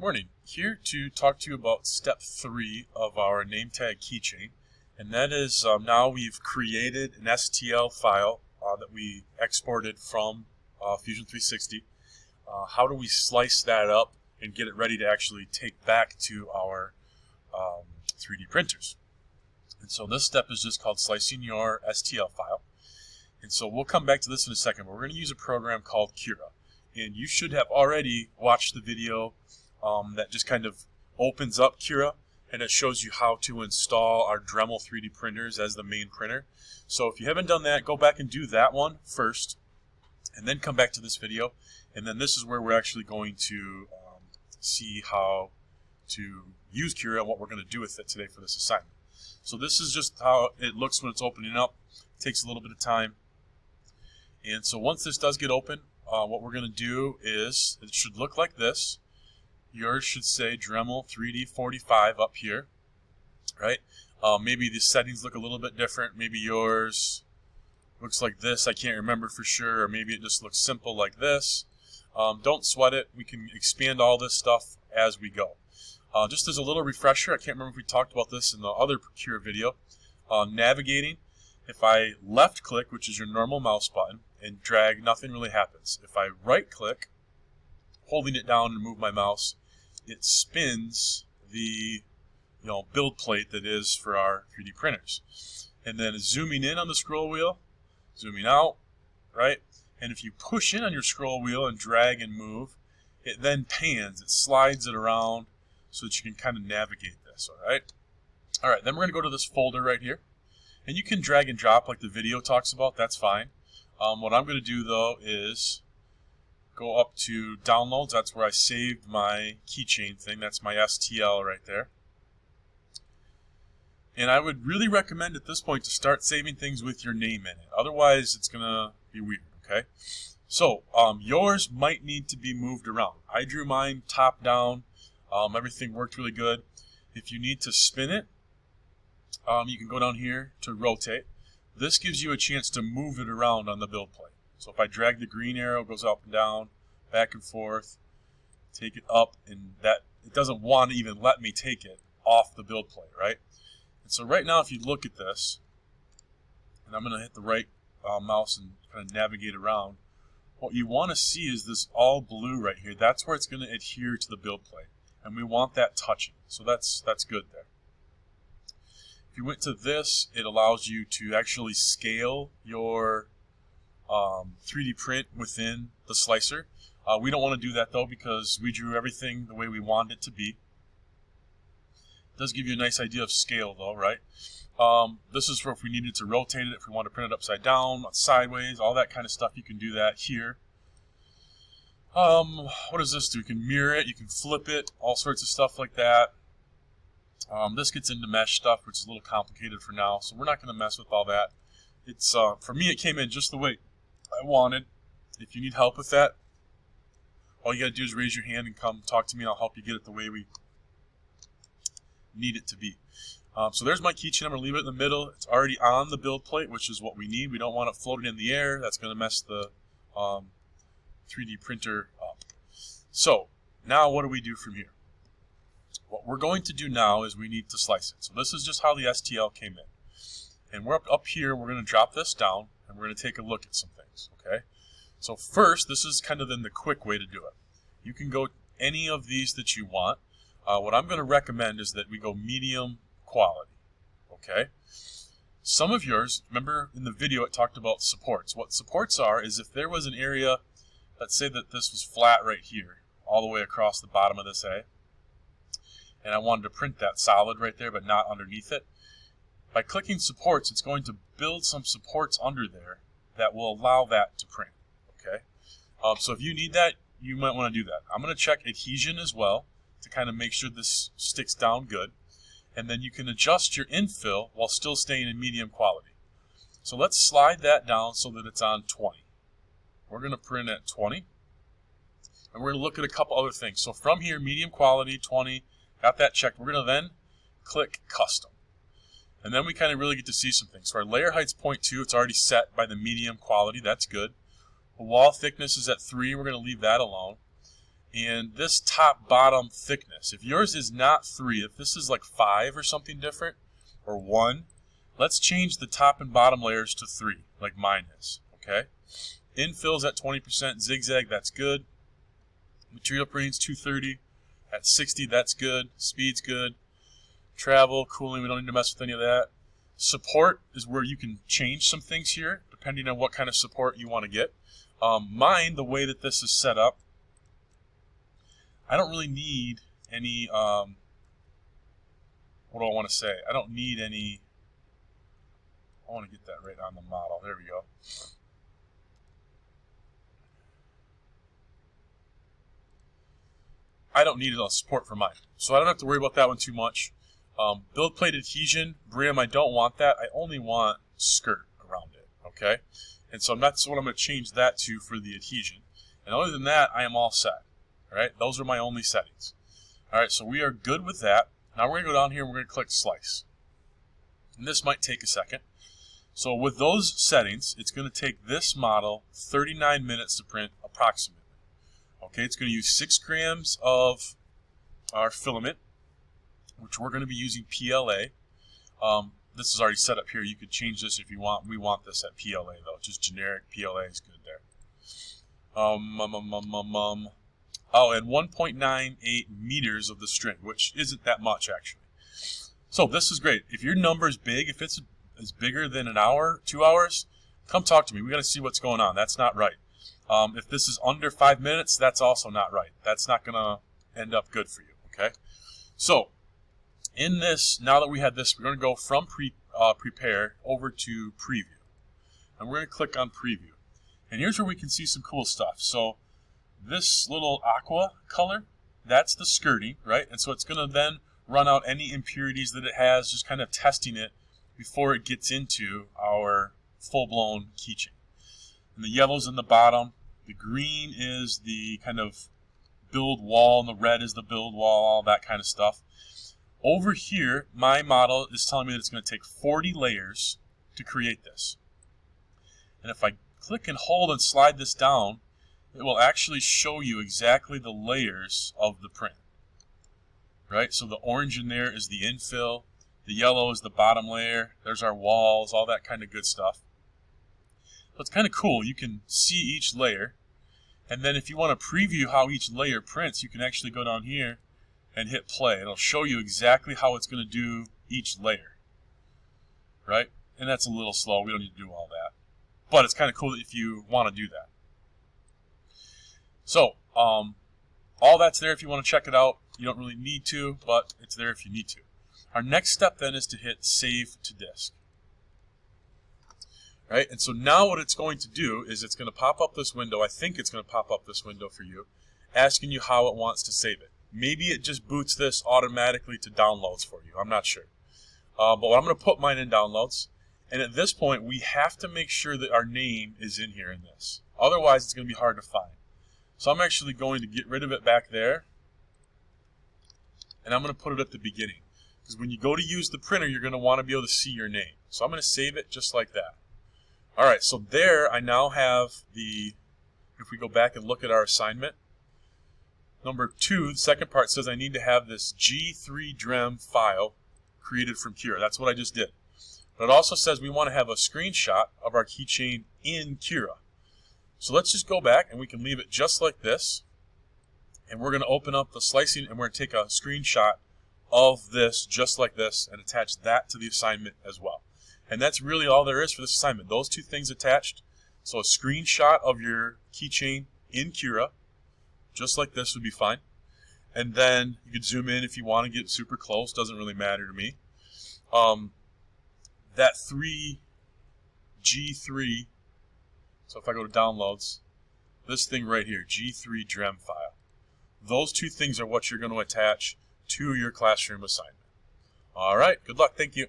Morning. Here to talk to you about step 3 of our name tag keychain, and that is now we've created an STL file that we exported from Fusion 360. How do we slice that up and get it ready to actually take back to our 3D printers? And so this step is just called slicing your STL file. And so we'll come back to this in a second, but we're going to use a program called Cura. And you should have already watched the video that just kind of opens up Cura, and it shows you how to install our Dremel 3D printers as the main printer. So if you haven't done that, go back and do that one first, and then come back to this video. And then this is where we're actually going to see how to use Cura and what we're going to do with it today for this assignment. So this is just how it looks when it's opening up. It takes a little bit of time. And so once this does get open, what we're going to do is, it should look like this. Yours should say Dremel 3D 45 up here, right? Maybe the settings look a little bit different. Maybe yours looks like this. I can't remember for sure. Or maybe it just looks simple like this. Don't sweat it. We can expand all this stuff as we go. Just as a little refresher, I can't remember if we talked about this in the other Cura video. Navigating, if I left click, which is your normal mouse button, and drag, nothing really happens. If I right click, holding it down and move my mouse, it spins the build plate that is for our 3D printers. And then zooming in on the scroll wheel, zooming out, right? And if you push in on your scroll wheel and drag and move, it then pans, it slides it around so that you can kind of navigate this, all right? All right, then we're going to go to this folder right here. And you can drag and drop like the video talks about, that's fine. What I'm going to do though is go up to downloads. That's where I saved my keychain thing. That's my STL right there. And I would really recommend at this point to start saving things with your name in it. Otherwise, it's going to be weird, okay? So, yours might need to be moved around. I drew mine top down. Everything worked really good. If you need to spin it, you can go down here to rotate. This gives you a chance to move it around on the build plate. So if I drag the green arrow, it goes up and down, back and forth, take it up, and that it doesn't want to even let me take it off the build plate, right? And so right now, if you look at this, and I'm going to hit the right mouse and kind of navigate around, what you want to see is this all blue right here. That's where it's going to adhere to the build plate, and we want that touching. So that's good there. If you went to this, it allows you to actually scale your 3D print within the slicer. We don't want to do that though because we drew everything the way we want it to be. It does give you a nice idea of scale though, right? This is for if we needed to rotate it, if we want to print it upside down, sideways, all that kind of stuff. You can do that here. What does this do? You can mirror it, you can flip it, all sorts of stuff like that. This gets into mesh stuff, which is a little complicated for now, so we're not going to mess with all that. It's for me, it came in just the way I wanted. If you need help with that, all you got to do is raise your hand and come talk to me, and I'll help you get it the way we need it to be. So there's my keychain. I'm going to leave it in the middle. It's already on the build plate, which is what we need. We don't want it floating in the air. That's going to mess the 3D printer up. So now what do we do from here? What we're going to do now is we need to slice it. So this is just how the STL came in. And we're up here, we're going to drop this down, and we're going to take a look at some things, okay? So first, this is kind of then the quick way to do it. You can go any of these that you want. What I'm going to recommend is that we go medium quality, okay? Some of yours, remember in the video it talked about supports. What supports are is if there was an area, let's say that this was flat right here, all the way across the bottom of this A, and I wanted to print that solid right there but not underneath it. By clicking supports, it's going to build some supports under there that will allow that to print, okay? So if you need that, you might want to do that. I'm going to check adhesion as well to kind of make sure this sticks down good. And then you can adjust your infill while still staying in medium quality. So let's slide that down so that it's on 20. We're going to print at 20. And we're going to look at a couple other things. So from here, medium quality, 20, got that checked. We're going to then click custom. And then we kind of really get to see some things. So our layer height's 0.2. It's already set by the medium quality. That's good. The wall thickness is at 3. We're going to leave that alone. and this top bottom thickness. If yours is not 3, if this is like 5 or something different, or 1, let's change the top and bottom layers to 3, like mine is, okay? Infill's at 20%, zigzag, that's good. Material printing's 230, at 60, that's good. Speed's good. Travel, cooling, we don't need to mess with any of that. Support is where you can change some things here, depending on what kind of support you want to get. Mine, the way that this is set up, I don't really need any, what do I want to say? I don't need any, I want to get that right on the model. There we go. I don't need a support for mine, so I don't have to worry about that one too much. Build plate adhesion, brim, I don't want that. I only want skirt around it, okay? And so that's what I'm going to change that to for the adhesion. And other than that, I am all set. All right, those are my only settings. All right, so we are good with that. Now we're going to go down here and we're going to click slice. And this might take a second. So with those settings, it's going to take this model 39 minutes to print approximately. Okay, it's going to use 6 grams of our filament, which we're going to be using PLA. This is already set up here. You could change this if you want. We want this at PLA though. Just generic PLA is good there. Oh, and 1.98 meters of the string, which isn't that much actually. So this is great. If your number is big, if it's bigger than an hour, 2 hours, come talk to me. We got to see what's going on. That's not right. If this is under 5 minutes, that's also not right. That's not going to end up good for you. Okay. So in this, now that we had this, we're going to go from prepare over to preview, and we're going to click on preview. And here's where we can see some cool stuff. So this little aqua color, that's the skirting, right? And so it's going to then run out any impurities that it has, just kind of testing it before it gets into our full-blown keychain. And the yellow's in the bottom. The green is the kind of build wall, and the red is the build wall, all that kind of stuff. Over here, my model is telling me that it's going to take 40 layers to create this. And if I click and hold and slide this down, it will actually show you exactly the layers of the print. Right? So the orange in there is the infill, the yellow is the bottom layer, there's our walls, all that kind of good stuff. So it's kind of cool. You can see each layer, and then if you want to preview how each layer prints, you can actually go down here and hit play. It'll show you exactly how it's going to do each layer. Right? And that's a little slow. We don't need to do all that. But it's kind of cool if you want to do that. So, all that's there if you want to check it out. You don't really need to, but it's there if you need to. Our next step then is to hit Save to Disk. Right? And so now what it's going to do is it's going to pop up this window. I think it's going to pop up this window for you, asking you how it wants to save it. Maybe it just boots this automatically to downloads for you. I'm not sure. But I'm going to put mine in downloads. And at this point, we have to make sure that our name is in here in this. Otherwise, it's going to be hard to find. So I'm actually going to get rid of it back there. And I'm going to put it at the beginning. Because when you go to use the printer, you're going to want to be able to see your name. So I'm going to save it just like that. All right, so there I now have the, if we go back and look at our assignment, number 2, the second part says I need to have this G3DREM file created from Cura. That's what I just did. But it also says we want to have a screenshot of our keychain in Cura. So let's just go back and we can leave it just like this. And we're going to open up the slicing and we're going to take a screenshot of this just like this and attach that to the assignment as well. And that's really all there is for this assignment. Those 2 things attached. So a screenshot of your keychain in Cura, just like this would be fine. And then you could zoom in if you want to get super close. Doesn't really matter to me. That G3, so if I go to downloads, this thing right here, G3DREM file. Those 2 things are what you're going to attach to your classroom assignment. All right, good luck. Thank you.